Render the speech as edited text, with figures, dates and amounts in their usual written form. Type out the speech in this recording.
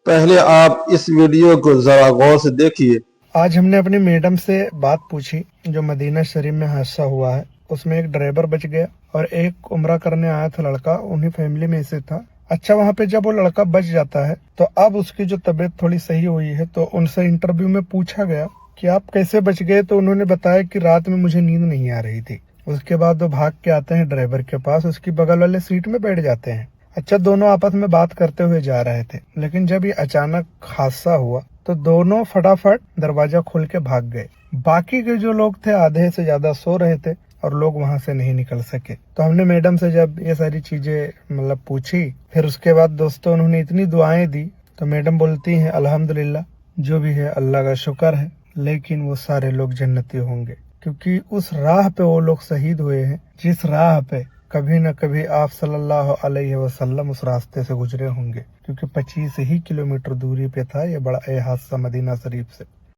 पहले आप इस वीडियो को जरा गौर से देखिए। आज हमने अपनी मैडम से बात पूछी जो मदीना शरीफ में हादसा हुआ है, उसमें एक ड्राइवर बच गया और एक उम्रा करने आया था लड़का, उन्हीं फैमिली में से था। अच्छा, वहाँ पे जब वो लड़का बच जाता है तो अब उसकी जो तबीयत थोड़ी सही हुई है तो उनसे इंटरव्यू में पूछा गया कि आप कैसे बच गए, तो उन्होंने बताया कि रात में मुझे नींद नहीं आ रही थी। उसके बाद वो भाग के आते हैं ड्राइवर के पास, उसकी बगल वाले सीट में बैठ जाते हैं। अच्छा, दोनों आपस में बात करते हुए जा रहे थे, लेकिन जब ये अचानक हादसा हुआ तो दोनों फटाफट दरवाजा खोल के भाग गए। बाकी के जो लोग थे आधे से ज्यादा सो रहे थे और लोग वहां से नहीं निकल सके। तो हमने मैडम से जब ये सारी चीजें पूछी, फिर उसके बाद दोस्तों उन्होंने इतनी दुआएं दी, तो मैडम बोलती हैं अल्हम्दुलिल्लाह, जो भी है अल्लाह का शुक्र है, लेकिन वो सारे लोग जन्नती होंगे, क्योंकि उस राह पे वो लोग शहीद हुए हैं जिस राह पे कभी न कभी आप सल्लल्लाहु अलैहि वसल्लम उस रास्ते से गुजरे होंगे, क्योंकि 25 ही किलोमीटर दूरी पे था ये बड़ा हादसा मदीना शरीफ से।